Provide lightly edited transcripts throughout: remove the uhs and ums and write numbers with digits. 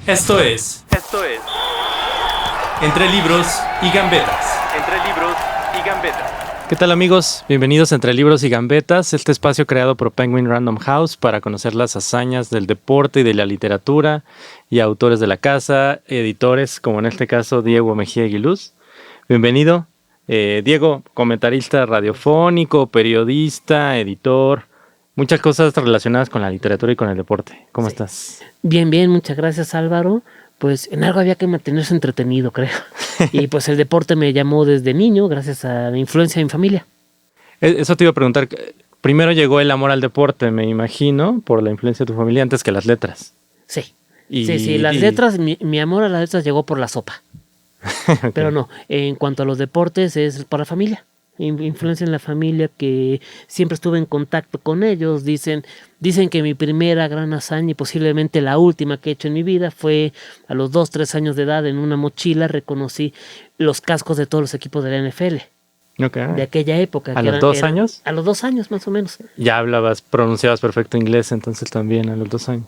Esto es Entre Libros y Gambetas. ¿Qué tal, amigos? Bienvenidos a Entre Libros y Gambetas, este espacio creado por Penguin Random House para conocer las hazañas del deporte y de la literatura y autores de la casa, editores, como en este caso Diego Mejía Aguiluz. Bienvenido. Diego, comentarista radiofónico, periodista, editor, muchas cosas relacionadas con la literatura y con el deporte. ¿Cómo estás? Bien, muchas gracias, Álvaro. Pues en algo había que mantenerse entretenido, creo. Y pues el deporte me llamó desde niño, gracias a la influencia de mi familia. Eso te iba a preguntar. Primero llegó el amor al deporte, me imagino, por la influencia de tu familia, antes que las letras. Sí, las letras, mi amor a las letras llegó por la sopa. Okay. Pero no, en cuanto a los deportes es por la familia. Influencia en la familia, que siempre estuve en contacto con ellos. Dicen que mi primera gran hazaña y posiblemente la última que he hecho en mi vida fue a los 2-3 años de edad. En una mochila reconocí los cascos de todos los equipos de la NFL. Okay. De aquella época. ¿A los 2 años? A los 2 años más o menos. Ya pronunciabas perfecto inglés entonces también a los 2 años.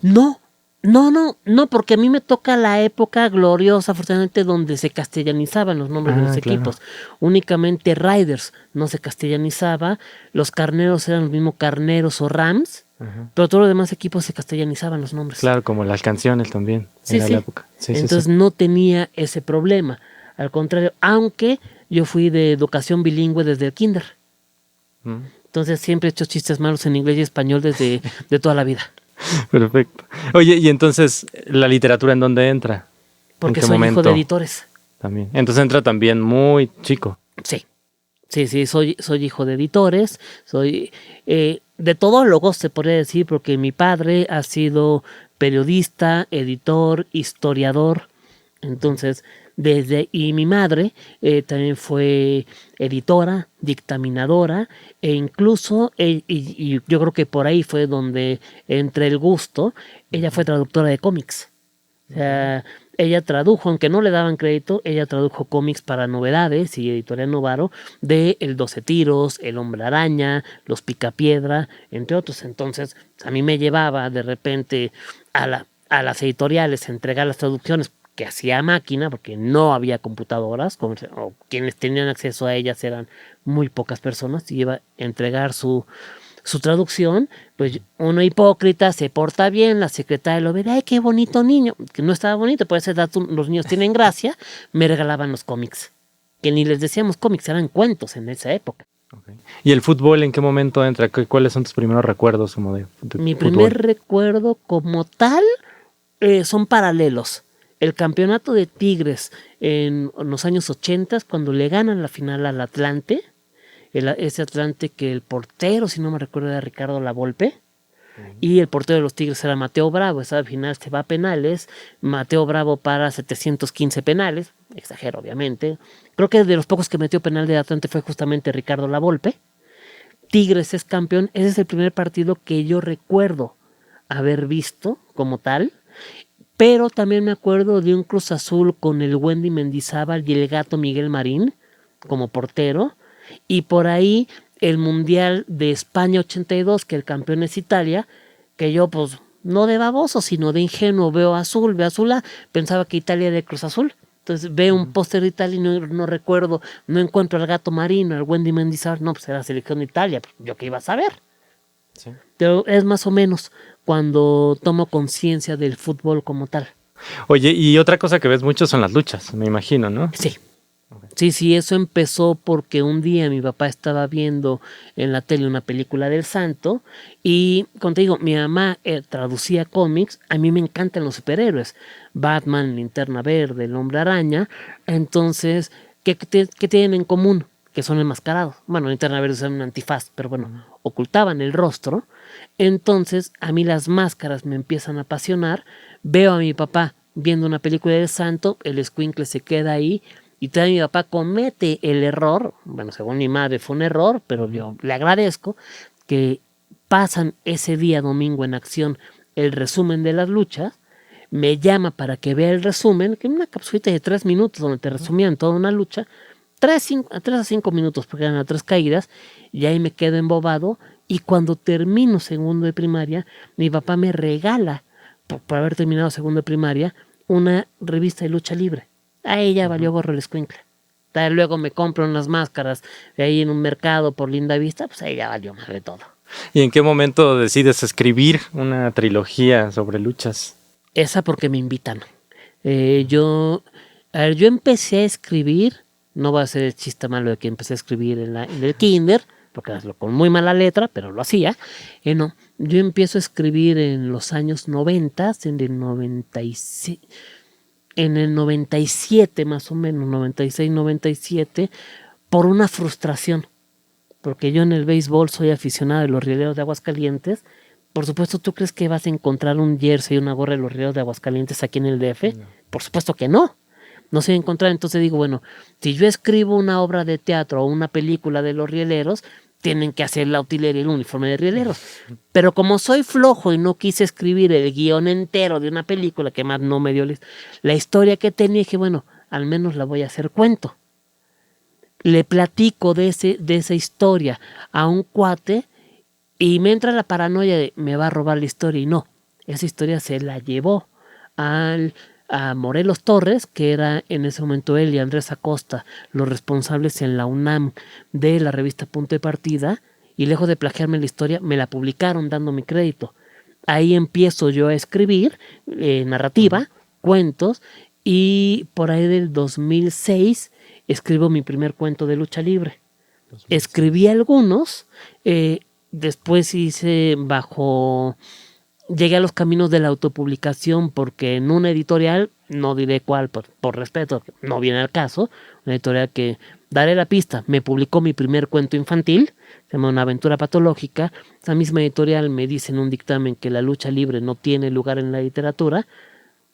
No, porque a mí me toca la época gloriosa, afortunadamente, donde se castellanizaban los nombres de los equipos. Únicamente Raiders no se castellanizaba, los Carneros eran los mismos Carneros o Rams, pero todos los demás equipos se castellanizaban los nombres. Claro, como las canciones también en la época. Entonces no tenía ese problema, al contrario, aunque yo fui de educación bilingüe desde el kinder. Entonces siempre he hecho chistes malos en inglés y español desde de toda la vida. Perfecto. Oye, y entonces, ¿la literatura en dónde entra? Porque soy hijo de editores. También. Entonces entra también muy chico. Sí, soy hijo de editores, soy de todólogos, se podría decir, porque mi padre ha sido periodista, editor, historiador. Entonces, y mi madre también fue editora, dictaminadora, e incluso, y yo creo que por ahí fue donde entré el gusto, ella fue traductora de cómics. O sea, ella tradujo, aunque no le daban crédito, ella tradujo cómics para Novedades y Editorial Novaro, de El 12 Tiros, El Hombre Araña, Los Picapiedra, entre otros. Entonces, a mí me llevaba de repente a las editoriales a entregar las traducciones que hacía a máquina, porque no había computadoras, o quienes tenían acceso a ellas eran muy pocas personas, y iba a entregar su traducción. Pues uno hipócrita se porta bien, la secretaria lo ve, ¡ay, qué bonito niño! Que no estaba bonito, por esa edad los niños tienen gracia, me regalaban los cómics, que ni les decíamos cómics, eran cuentos en esa época. Okay. ¿Y el fútbol en qué momento entra? ¿Cuáles son tus primeros recuerdos como de Mi fútbol? Primer recuerdo como tal son paralelos. El campeonato de Tigres en los años 80, cuando le ganan la final al Atlante, ese Atlante que el portero, si no me recuerdo, era Ricardo Lavolpe, y el portero de los Tigres era Mateo Bravo. Esa final se va a penales, Mateo Bravo para 715 penales, exagero obviamente. Creo que de los pocos que metió penal de Atlante fue justamente Ricardo Lavolpe. Tigres es campeón. Ese es el primer partido que yo recuerdo haber visto como tal. Pero también me acuerdo de un Cruz Azul con el Wendy Mendizábal y el Gato Miguel Marín como portero. Y por ahí el Mundial de España 82, que el campeón es Italia, que yo pues no de baboso, sino de ingenuo, veo azul, pensaba que Italia era de Cruz Azul. Entonces veo un póster de Italia y no recuerdo, no encuentro al Gato Marino, al Wendy Mendizábal, no, pues era la selección de Italia, pues, yo qué iba a saber. Sí. Pero es más o menos cuando tomo conciencia del fútbol como tal. Oye, y otra cosa que ves mucho son las luchas, me imagino, ¿no? Sí. Okay. Sí, eso empezó porque un día mi papá estaba viendo en la tele una película del Santo y, como te digo, mi mamá traducía cómics. A mí me encantan los superhéroes, Batman, Linterna Verde, El Hombre Araña. Entonces, ¿qué tienen en común? Que son enmascarados. Bueno, Linterna Verde es un antifaz, pero bueno, ocultaban el rostro. Entonces, a mí las máscaras me empiezan a apasionar. Veo a mi papá viendo una película del Santo, el escuincle se queda ahí, y todavía mi papá comete el error, bueno, según mi madre fue un error, pero yo le agradezco, que pasan ese día domingo en acción el resumen de las luchas, me llama para que vea el resumen, que es una capsulita de 3 minutos donde te resumían toda una lucha, 3 a 5 minutos, porque eran a 3 caídas, y ahí me quedo embobado, y cuando termino segundo de primaria, mi papá me regala, por haber terminado segundo de primaria, una revista de lucha libre. A ella valió gorro el escuincle. Luego me compro unas máscaras de ahí en un mercado por Linda Vista, pues a ella valió madre todo. ¿Y en qué momento decides escribir una trilogía sobre luchas? Esa porque me invitan. Yo empecé a escribir, no va a ser el chiste malo de que empecé a escribir en el kinder, porque hazlo con muy mala letra, pero lo hacía. No, yo empiezo a escribir en los años 90, en el 97 más o menos, 96, 97, por una frustración. Porque yo en el béisbol soy aficionado de los Rieleros de Aguascalientes. Por supuesto, ¿tú crees que vas a encontrar un jersey y una gorra de los Rieleros de Aguascalientes aquí en el DF? No. Por supuesto que no. No se va a encontrar. Entonces digo, bueno, si yo escribo una obra de teatro o una película de los Rieleros, tienen que hacer la utilería y el uniforme de Rieleros. Pero como soy flojo y no quise escribir el guión entero de una película, que más no me dio la historia que tenía, dije, bueno, al menos la voy a hacer cuento. Le platico de esa historia a un cuate y me entra la paranoia de me va a robar la historia. Y no, esa historia se la llevó a Morelos Torres, que era en ese momento él y Andrés Acosta los responsables en la UNAM de la revista Punto de Partida, y lejos de plagiarme la historia, me la publicaron dando mi crédito. Ahí empiezo yo a escribir narrativa, cuentos, y por ahí del 2006 escribo mi primer cuento de lucha libre. 2006. Escribí algunos, después llegué a los caminos de la autopublicación porque en una editorial, no diré cuál por respeto, no viene al caso, una editorial que, daré la pista, me publicó mi primer cuento infantil, se llama Una aventura patológica. Esa misma editorial me dice en un dictamen que la lucha libre no tiene lugar en la literatura.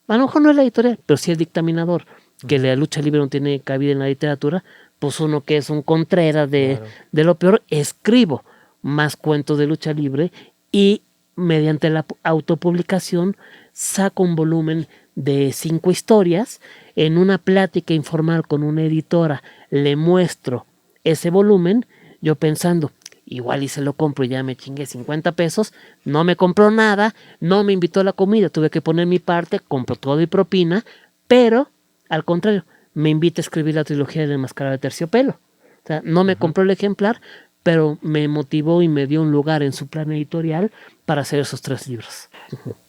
A lo mejor no es la editorial, pero sí el dictaminador, que la lucha libre no tiene cabida en la literatura. Pues uno que es un Contreras de lo peor, escribo más cuentos de lucha libre y mediante la autopublicación saco un volumen de 5 historias. En una plática informal con una editora le muestro ese volumen, yo pensando, igual y se lo compro y ya me chingué 50 pesos, no me compró nada, no me invitó a la comida, tuve que poner mi parte, compro todo y propina, pero al contrario, me invita a escribir la trilogía del Enmascarado de Terciopelo. O sea, no me compró el ejemplar, pero me motivó y me dio un lugar en su plan editorial para hacer esos 3 libros.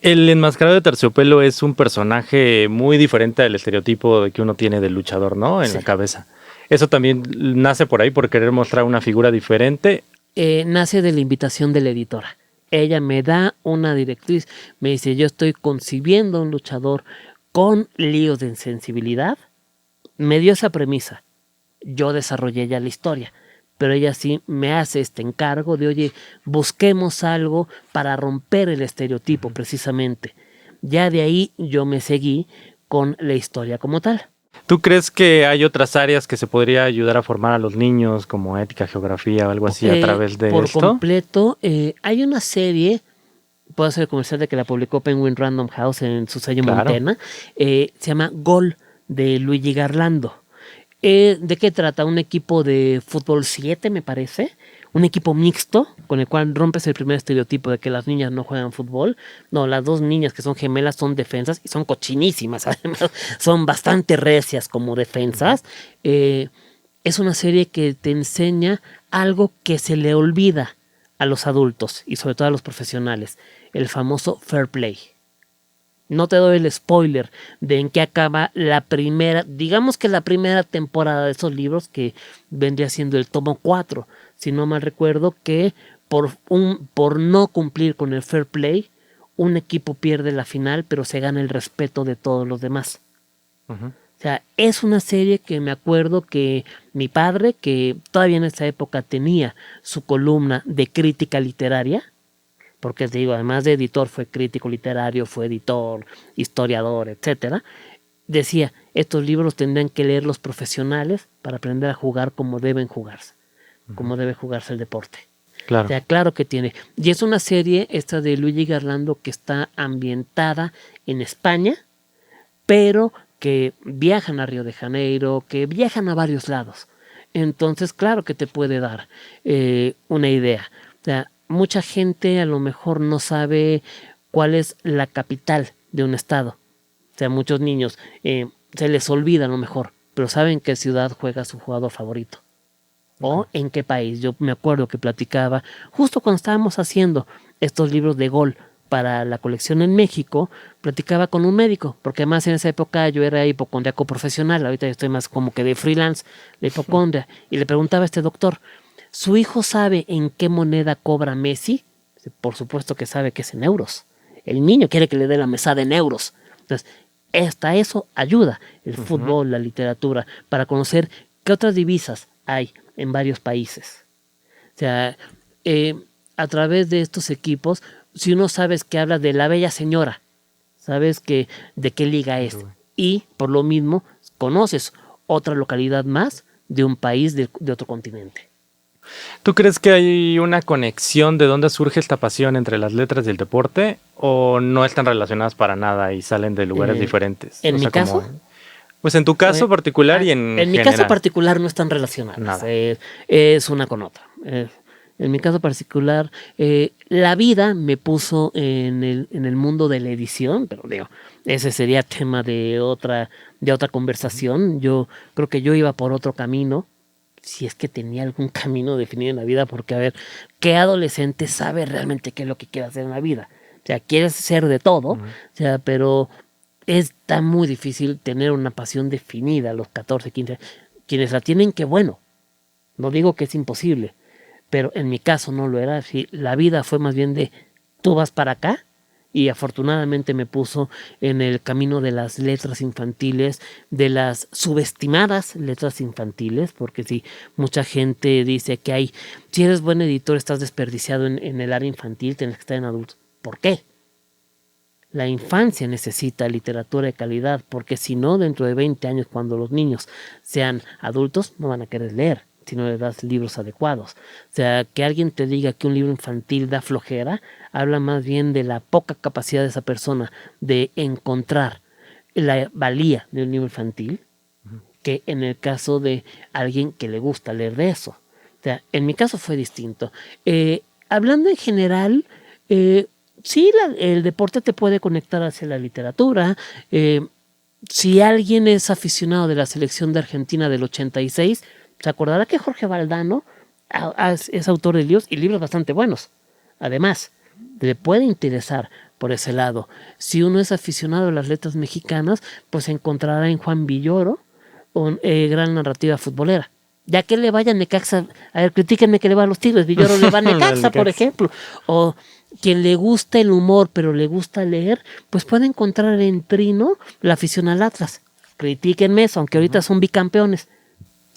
El Enmascarado de Terciopelo es un personaje muy diferente al estereotipo de que uno tiene del luchador, ¿no? En la cabeza. ¿Eso también nace por ahí, por querer mostrar una figura diferente? Nace de la invitación de la editora. Ella me da una directriz, me dice, yo estoy concibiendo un luchador con líos de insensibilidad. Me dio esa premisa. Yo desarrollé ya la historia. Pero ella sí me hace este encargo de, oye, busquemos algo para romper el estereotipo precisamente. Ya de ahí yo me seguí con la historia como tal. ¿Tú crees que hay otras áreas que se podría ayudar a formar a los niños, como ética, geografía o algo así a través de esto? Por completo, hay una serie, puedo hacer el comercial de que la publicó Penguin Random House en su sello Montana, se llama Gol, de Luigi Garlando. ¿De qué trata? Un equipo de fútbol 7, me parece. Un equipo mixto, con el cual rompes el primer estereotipo de que las niñas no juegan fútbol. No, las 2 niñas que son gemelas son defensas y son cochinísimas, además. Son bastante recias como defensas. Es una serie que te enseña algo que se le olvida a los adultos y sobre todo a los profesionales. El famoso fair play. No te doy el spoiler de en qué acaba la primera, digamos que la primera temporada de esos libros, que vendría siendo el tomo 4, si no mal recuerdo, que por no cumplir con el fair play, un equipo pierde la final, pero se gana el respeto de todos los demás. O sea, es una serie que me acuerdo que mi padre, que todavía en esa época tenía su columna de crítica literaria, porque te digo, además de editor, fue crítico literario, fue editor, historiador, etcétera, decía, estos libros tendrían que leer los profesionales para aprender a jugar como deben jugarse, como debe jugarse el deporte. Claro. O sea, claro que tiene. Y es una serie, esta de Luigi Garlando, que está ambientada en España, pero que viajan a Río de Janeiro, que viajan a varios lados. Entonces, claro que te puede dar una idea. O sea, mucha gente a lo mejor no sabe cuál es la capital de un estado. O sea, muchos niños se les olvida a lo mejor, pero saben qué ciudad juega su jugador favorito. O en qué país. Yo me acuerdo que platicaba, justo cuando estábamos haciendo estos libros de gol para la colección en México, platicaba con un médico, porque además en esa época yo era hipocondriaco profesional, ahorita estoy más como que de freelance, de hipocondria, y le preguntaba a este doctor, ¿su hijo sabe en qué moneda cobra Messi? Por supuesto que sabe que es en euros. El niño quiere que le dé la mesada en euros. Entonces, hasta eso ayuda el fútbol, la literatura, para conocer qué otras divisas hay en varios países. O sea, a través de estos equipos, si uno sabes que habla de la bella señora, sabes que de qué liga es, y por lo mismo conoces otra localidad más de un país de otro continente. ¿Tú crees que hay una conexión de dónde surge esta pasión entre las letras y el deporte o no están relacionadas para nada y salen de lugares diferentes? ¿En mi caso? Pues en tu caso particular y en mi general. caso particular no están relacionadas. Es una con otra. En mi caso particular, la vida me puso en el mundo de la edición, pero digo, ese sería tema de otra conversación. Yo creo que yo iba por otro camino, si es que tenía algún camino definido en la vida, porque a ver, ¿qué adolescente sabe realmente qué es lo que quiere hacer en la vida? O sea, quieres ser de todo, o sea, pero está muy difícil tener una pasión definida a los 14, 15. Quienes la tienen, qué bueno. No digo que es imposible, pero en mi caso no lo era. La vida fue más bien de tú vas para acá, y afortunadamente me puso en el camino de las letras infantiles, de las subestimadas letras infantiles, porque si mucha gente dice que si eres buen editor estás desperdiciado en el área infantil, tienes que estar en adultos. ¿Por qué? La infancia necesita literatura de calidad, porque si no, dentro de 20 años, cuando los niños sean adultos, no van a querer leer si no le das libros adecuados. O sea, que alguien te diga que un libro infantil da flojera, habla más bien de la poca capacidad de esa persona de encontrar la valía de un libro infantil, que en el caso de alguien que le gusta leer de eso. O sea, en mi caso fue distinto. Hablando en general, sí, el deporte te puede conectar hacia la literatura. Si alguien es aficionado de la selección de Argentina del 86, se acordará que Jorge Valdano es autor de libros y libros bastante buenos. Además, le puede interesar por ese lado. Si uno es aficionado a las letras mexicanas, pues encontrará en Juan Villoro una gran narrativa futbolera. Ya que le vaya a Necaxa, a ver, critíquenme que le va a los Tigres, Villoro le va a Necaxa, por ejemplo. O quien le gusta el humor, pero le gusta leer, pues puede encontrar en Trino la afición al Atlas. Critíquenme eso, aunque ahorita son bicampeones.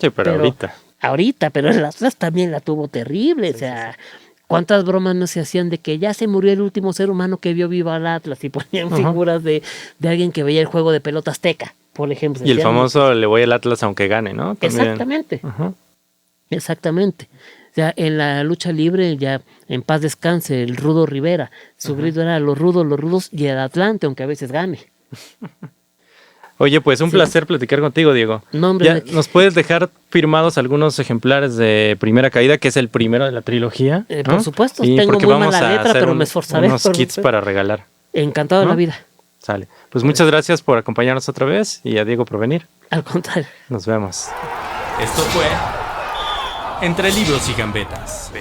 Sí, pero ahorita. Ahorita, pero el Atlas también la tuvo terrible. Sí, o sea, ¿cuántas bromas no se hacían de que ya se murió el último ser humano que vio vivo al Atlas? Y ponían figuras de alguien que veía el juego de pelota azteca, por ejemplo. Y el famoso le voy al Atlas aunque gane, ¿no? También. Exactamente. Exactamente. O sea, en la lucha libre, ya en paz descanse, el Rudo Rivera. Su grito era los rudos y el Atlante, aunque a veces gane. Oye, pues un placer platicar contigo, Diego. No, hombre, ¿Nos puedes dejar firmados algunos ejemplares de Primera Caída, que es el primero de la trilogía? ¿No? Por supuesto, y tengo muy mala letra, pero me esforzaré. Unos kits para regalar. Encantado de la vida. Sale. Pues muchas gracias por acompañarnos otra vez y a Diego por venir. Al contrario. Nos vemos. Esto fue Entre Libros y Gambetas.